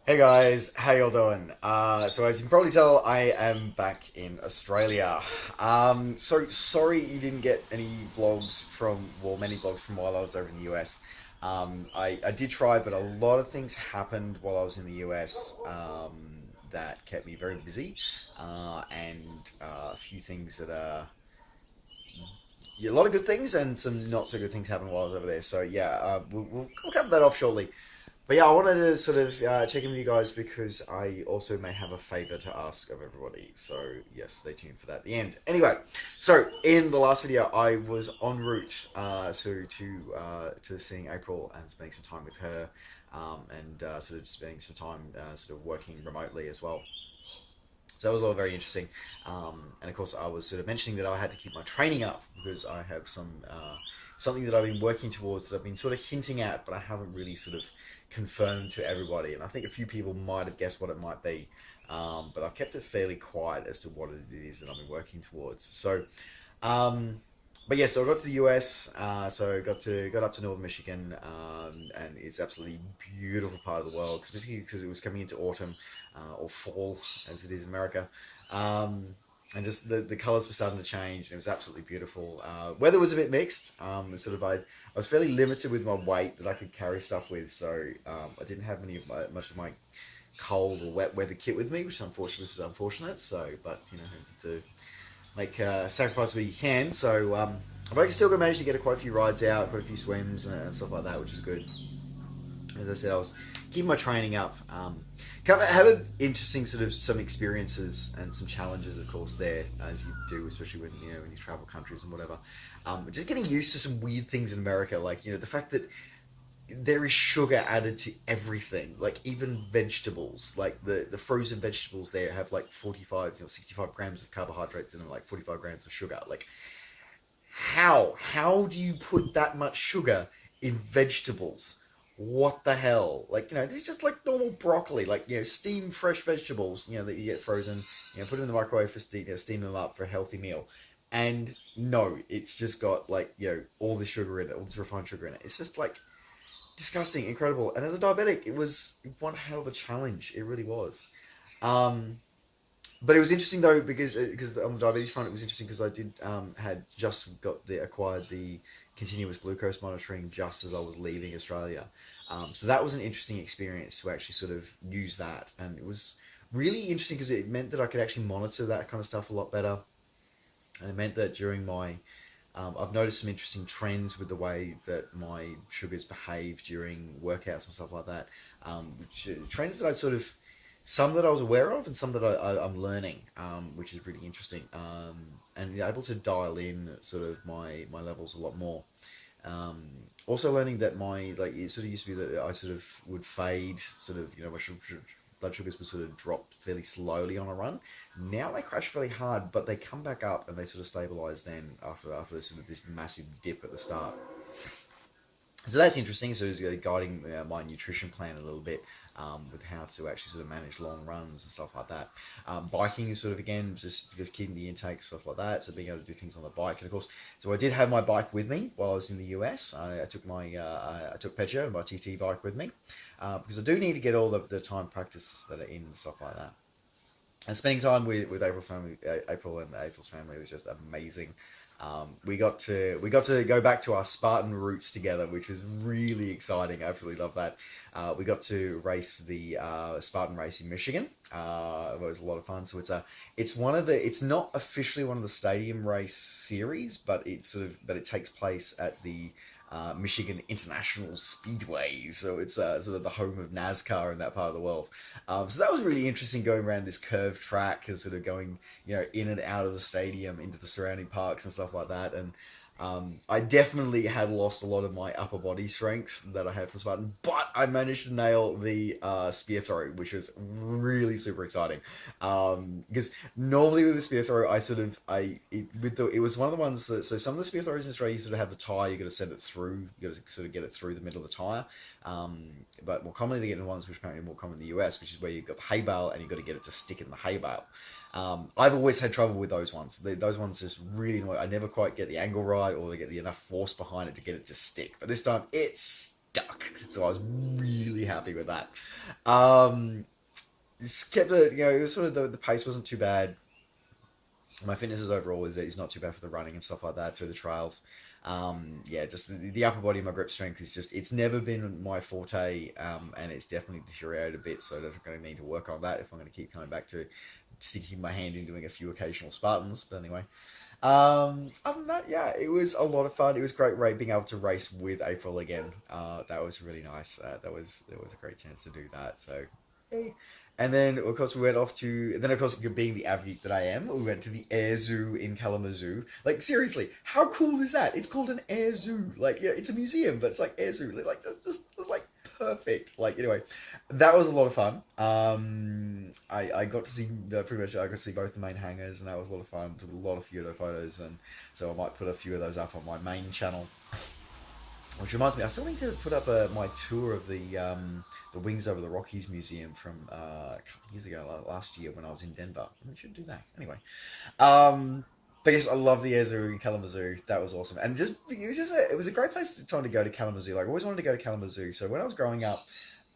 Hey guys, how y'all doing? So as you can probably tell, I am back in Australia. So sorry you didn't get any vlogs many vlogs from while I was over in the US. I did try, but a lot of things happened while I was in the US that kept me very busy, and a few things that are yeah, a lot of good things and some not so good things happened while I was over there. So yeah, we'll cover that off shortly. But yeah, I wanted to sort of check in with you guys because I also may have a favour to ask of everybody. So yes, stay tuned for that at the end. Anyway, so in the last video, I was en route to seeing April and spending some time with her, and sort of spending some time sort of working remotely as well. So that was all very interesting. And of course, I was sort of mentioning that I had to keep my training up because I have something that I've been working towards that I've been sort of hinting at, but I haven't really sort of confirmed to everybody. And I think a few people might have guessed what it might be, but I've kept it fairly quiet as to what it is that I've been working towards. Um, but yeah, so I got to the US, so got up to northern Michigan, and it's absolutely beautiful part of the world, especially because it was coming into autumn or fall, as it is in America. And just the colors were starting to change, and it was absolutely beautiful. Weather was a bit mixed. I was fairly limited with my weight that I could carry stuff with, so I didn't have much of my cold or wet weather kit with me, which is unfortunate. So, but you know, to make sacrifice where you can. So, but I still managed to get quite a few rides out, quite a few swims and stuff like that, which is good. As I said, I was keeping my training up. Kind of had an interesting sort of some experiences and some challenges, of course, there as you do, especially when you travel countries and whatever. Just getting used to some weird things in America, like the fact that there is sugar added to everything, like even vegetables, like the frozen vegetables there have like 65 grams of carbohydrates in them, like 45 grams of sugar. Like how do you put that much sugar in vegetables? What the hell? Like, this is just like normal broccoli, like, steamed fresh vegetables, that you get frozen, put them in the microwave for steam them up for a healthy meal. And no, it's just got like, all the sugar in it, all this refined sugar in it. It's just like disgusting, incredible. And as a diabetic, it was one hell of a challenge. It really was. Um, but it was interesting though because on the diabetes front, it was interesting because I did had just acquired the continuous glucose monitoring just as I was leaving Australia. So that was an interesting experience to actually sort of use that, and it was really interesting because it meant that I could actually monitor that kind of stuff a lot better, and it meant that during my I've noticed some interesting trends with the way that my sugars behave during workouts and stuff like that. Trends that I sort of some that I was aware of and some that I'm learning, which is really interesting. And able to dial in sort of my levels a lot more. Um, Also learning that it sort of used to be that I sort of would fade, sort of my blood sugars would sort of drop fairly slowly on a run. Now they crash fairly hard, but they come back up and they sort of stabilize then after this massive dip at the start. So that's interesting. So it's guiding my nutrition plan a little bit, with how to actually sort of manage long runs and stuff like that. Biking is sort of again just keeping the intake, stuff like that. So being able to do things on the bike, and of course, so I did have my bike with me while I was in the US. I took I took Pedro and my TT bike with me, because I do need to get all the time practice that are in and stuff like that. And spending time with April and April's family was just amazing. We got to go back to our Spartan roots together, which was really exciting. I absolutely love that. We got to race the Spartan Race in Michigan. It was a lot of fun. So it's not officially one of the stadium race series, but it takes place at the Michigan International Speedway. So it's sort of the home of NASCAR in that part of the world. So that was really interesting, going around this curved track and sort of going, in and out of the stadium into the surrounding parks and stuff like that. And I definitely had lost a lot of my upper body strength that I had from Spartan, but I managed to nail the spear throw, which was really super exciting. Because normally with the spear throw, it was one of the ones that, so some of the spear throws in Australia, you sort of have the tire, you got to send it through, you got to sort of get it through the middle of the tire. But more commonly they get the ones which apparently are more common in the US, which is where you've got the hay bale and you've got to get it to stick in the hay bale. I've always had trouble with those ones. Those ones just really annoy. I never quite get the angle right, or they get enough force behind it to get it to stick. But this time, it duck. So I was really happy with that. Just kept it, it was sort of the pace wasn't too bad. My fitness is overall is not too bad for the running and stuff like that through the trails. Yeah, just the upper body, my grip strength is just, it's never been my forte, and it's definitely deteriorated a bit, so I'm going to need to work on that if I'm going to keep coming back to sticking my hand in doing a few occasional Spartans. But anyway, other than that, yeah, it was a lot of fun. It was great being able to race with April again. That was really nice. It was a great chance to do that. So, yay. And then, of course, we went off to. Then, of course, being the athlete that I am, we went to the Air Zoo in Kalamazoo. Like, seriously, how cool is that? It's called an Air Zoo. Like, yeah, it's a museum, but it's like Air Zoo. Like, just like perfect. Like, anyway, that was a lot of fun. I got to see pretty much. I got to see both the main hangars, and that was a lot of fun. Took a lot of photos, and so I might put a few of those up on my main channel. Which reminds me, I still need to put up my tour of the Wings Over the Rockies Museum from a couple of years ago, last year when I was in Denver. I should do that. Anyway, but yes, I love the Air Zoo in Kalamazoo. That was awesome, and it was a great place to go to Kalamazoo. Like I always wanted to go to Kalamazoo. So when I was growing up,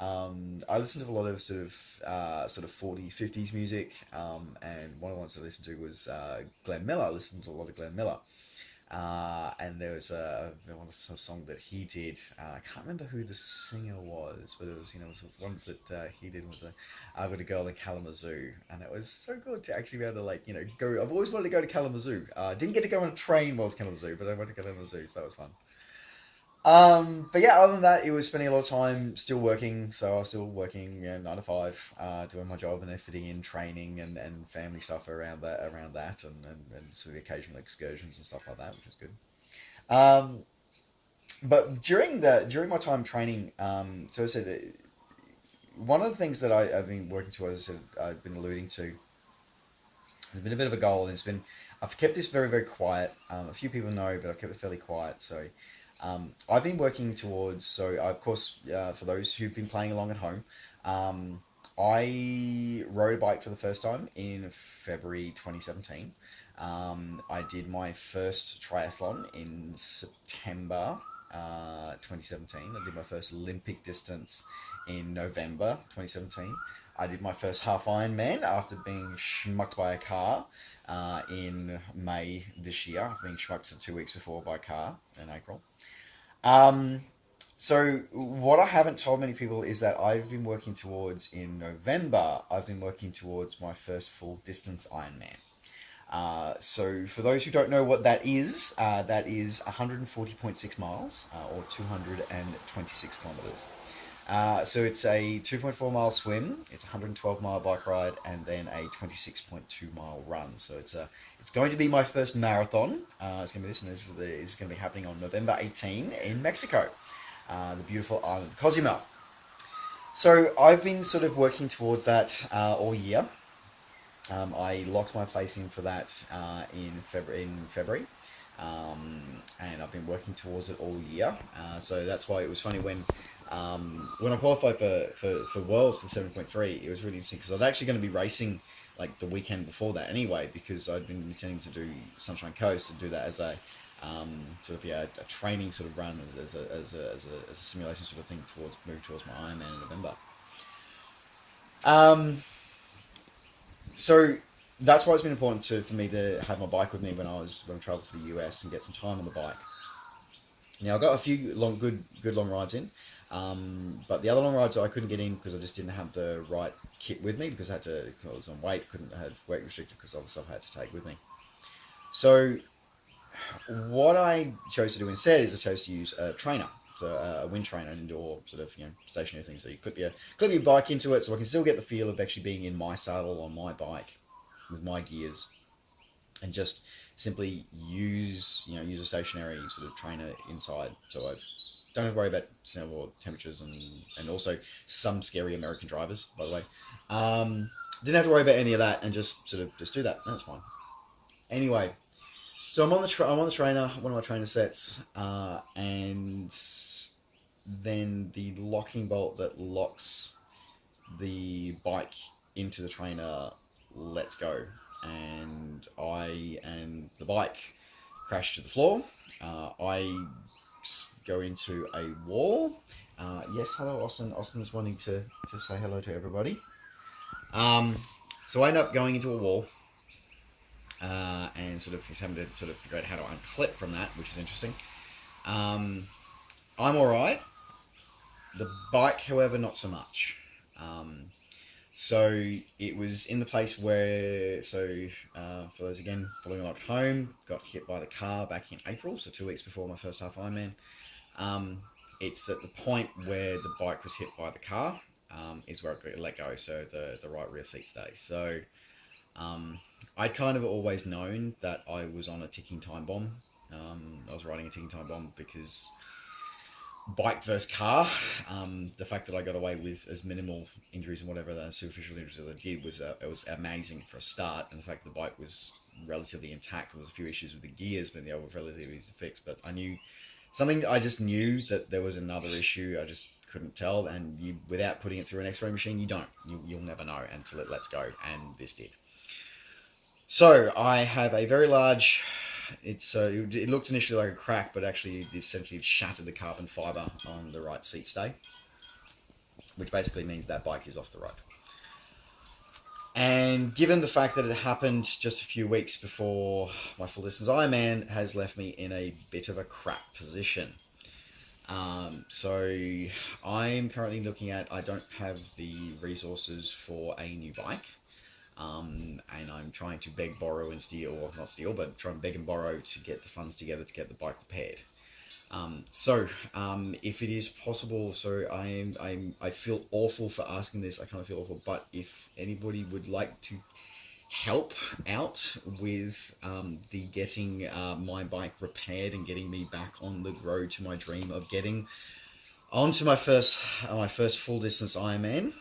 I listened to a lot of sort of 40s, 50s music, and one of the ones I listened to was Glenn Miller. I listened to a lot of Glenn Miller. And there was some song that he did. I can't remember who the singer was, but it was it was one that he did with with a girl in Kalamazoo, and it was so good to actually be able to go. I've always wanted to go to Kalamazoo. Didn't get to go on a train while I was Kalamazoo, but I went to Kalamazoo, so that was fun. But yeah, other than that, it was spending a lot of time still working. So I was still working 9 to 5, doing my job, and then fitting in training and family stuff around that, and sort of occasional excursions and stuff like that, which was good. But during my time training, so I said one of the things that I've been working towards, as I said, I've been alluding to, has been a bit of a goal, and I've kept this very, very quiet. A few people know, but I've kept it fairly quiet. So I've been working towards, of course, for those who've been playing along at home, I rode a bike for the first time in February 2017. I did my first triathlon in September 2017. I did my first Olympic distance in November 2017. I did my first half Ironman after being schmucked by a car in May this year. I've been schmucked 2 weeks before by a car in April. So what I haven't told many people is that I've been working towards, in November, I've been working towards my first full distance Ironman. So for those who don't know what that is 140.6 miles, or 226 kilometers. So it's a 2.4 mile swim, it's a 112 mile bike ride, and then a 26.2 mile run. So it's going to be my first marathon. It's going to be this, and this is going to be happening on November 18 in Mexico, the beautiful island of Cozumel. So I've been sort of working towards that all year. I locked my place in for that in February. And I've been working towards it all year. So that's why it was funny when I qualified for Worlds for 7.3, it was really interesting because I was actually going to be racing like the weekend before that anyway, because I'd been intending to do Sunshine Coast and do that as a a training sort of run as a simulation sort of thing moving towards my Ironman in November. So that's why it's been important for me to have my bike with me when I traveled to the US and get some time on the bike. Now I got a few good long rides in, but the other long rides I couldn't get in because I just didn't have the right kit with me, because I was on weight, I had weight restricted because of the stuff I had to take with me. So what I chose to do instead is I chose to use a trainer, so a wind trainer, an indoor sort of stationary thing. So you clip your bike into it, so I can still get the feel of actually being in my saddle on my bike with my gears, and just simply use a stationary sort of trainer inside, so I don't have to worry about or temperatures and also some scary American drivers, by the way. Didn't have to worry about any of that, and just do that. That's fine. Anyway, so I'm on the trainer, one of my trainer sets, and then the locking bolt that locks the bike into the trainer lets go, and I and the bike crashed to the floor. I go into a wall. Yes, hello, Austin. Austin's wanting to say hello to everybody. So I end up going into a wall and sort of having to sort of figure out how to unclip from that, which is interesting. I'm all right. The bike, however, not so much. So it was in the place where, for those again following along at home, got hit by the car back in April, so 2 weeks before my first half Ironman. It's at the point where the bike was hit by the car, is where it got let go, so the right rear seat stays. So I'd kind of always known that I was on a ticking time bomb. I was riding a ticking time bomb because bike versus car, the fact that I got away with as minimal injuries and whatever the superficial injuries that I did was amazing for a start, and the fact that the bike was relatively intact. There was a few issues with the gears, but they were relatively easy to fix. But I just knew that there was another issue. I just couldn't tell, and without putting it through an X-ray machine, you'll never know until it lets go, and this did. So I have a very large. It looked initially like a crack, but actually it essentially shattered the carbon fibre on the right seat stay, which basically means that bike is off the road. And given the fact that it happened just a few weeks before my full distance Ironman, has left me in a bit of a crap position. So I'm currently looking at, I don't have the resources for a new bike. And I'm trying to beg, borrow, and steal, or not steal, but try and beg and borrow to get the funds together to get the bike repaired. If it is possible, I feel awful for asking this. I kind of feel awful, but if anybody would like to help out with the getting my bike repaired and getting me back on the road to my dream of getting onto my first full distance Ironman,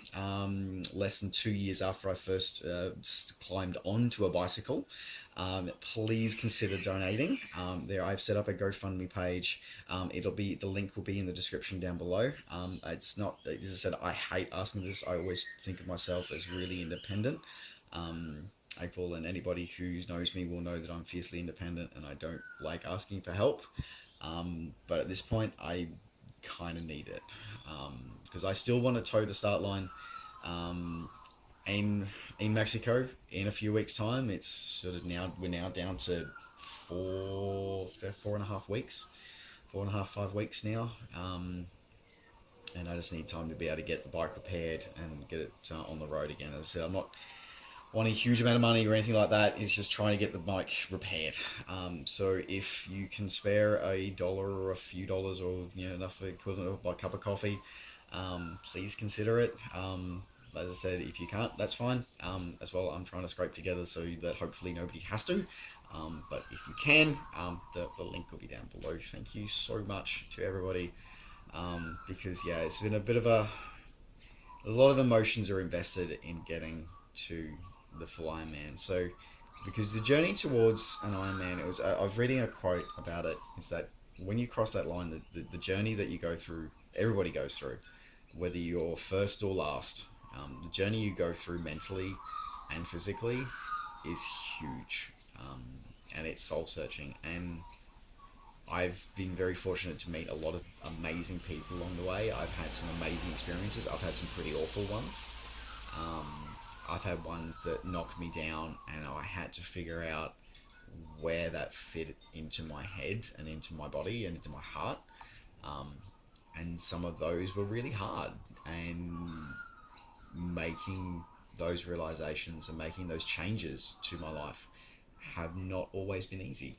less than 2 years after I first climbed onto a bicycle, please consider donating. I've set up a GoFundMe page. The link will be in the description down below. It's not, as I said, I hate asking this. I always think of myself as really independent. April and anybody who knows me will know that I'm fiercely independent and I don't like asking for help. But at this point, I kind of need it because I still want to toe the start line in Mexico in a few weeks' time. It's sort of we're now down to 4.5 weeks, 5 weeks now, and I just need time to be able to get the bike repaired and get it on the road again. As I said, I'm not wanting a huge amount of money or anything like that. It's just trying to get the bike repaired. So if you can spare $1 or a few dollars, or enough equivalent of a cup of coffee, please consider it. As I said, if you can't, that's fine. As well, I'm trying to scrape together so that hopefully nobody has to. But if you can, the link will be down below. Thank you so much to everybody, because it's been a lot of emotions are invested in getting to the full Ironman. So because the journey towards an Ironman, I was reading a quote about it, is that when you cross that line, the journey that you go through, everybody goes through, whether you're first or last, the journey you go through mentally and physically is huge, and it's soul searching. And I've been very fortunate to meet a lot of amazing people along the way. I've had some amazing experiences. I've had some pretty awful ones. I've had ones that knocked me down, and I had to figure out where that fit into my head and into my body and into my heart. And some of those were really hard, and making those realizations and making those changes to my life have not always been easy.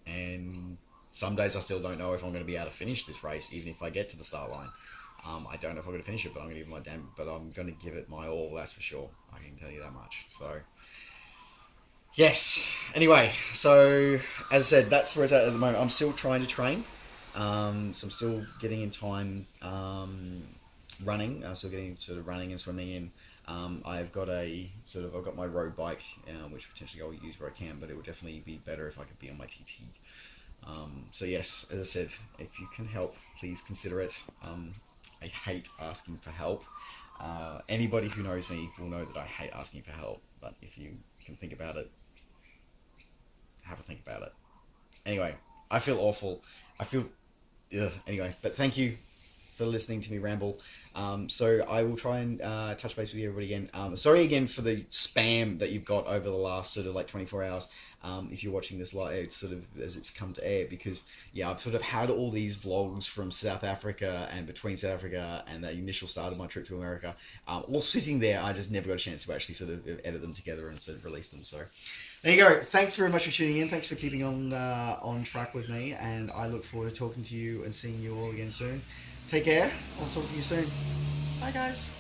And some days I still don't know if I'm going to be able to finish this race, even if I get to the start line. I don't know if I'm going to finish it, but I'm going to give it my all, that's for sure. I can tell you that much. So, yes. Anyway, so as I said, that's where it's at the moment. I'm still trying to train. So I'm still getting in time running. I'm still getting sort of running and swimming in. I've got my road bike, which potentially I'll use where I can, but it would definitely be better if I could be on my TT. So yes, as I said, if you can help, please consider it. I hate asking for help. Anybody who knows me will know that I hate asking for help, but if you can think about it, have a think about it. Anyway, I feel awful. I feel ugh. Anyway, but thank you for listening to me ramble. So I will try and touch base with you everybody again. Sorry again for the spam that you've got over the last sort of like 24 hours. If you're watching this live, sort of as it's come to air, because yeah, I've sort of had all these vlogs from South Africa and between South Africa and the initial start of my trip to America, all sitting there. I just never got a chance to actually sort of edit them together and sort of release them. So there you go. Thanks very much for tuning in. Thanks for keeping on track with me, and I look forward to talking to you and seeing you all again soon. Take care. I'll talk to you soon. Bye, guys.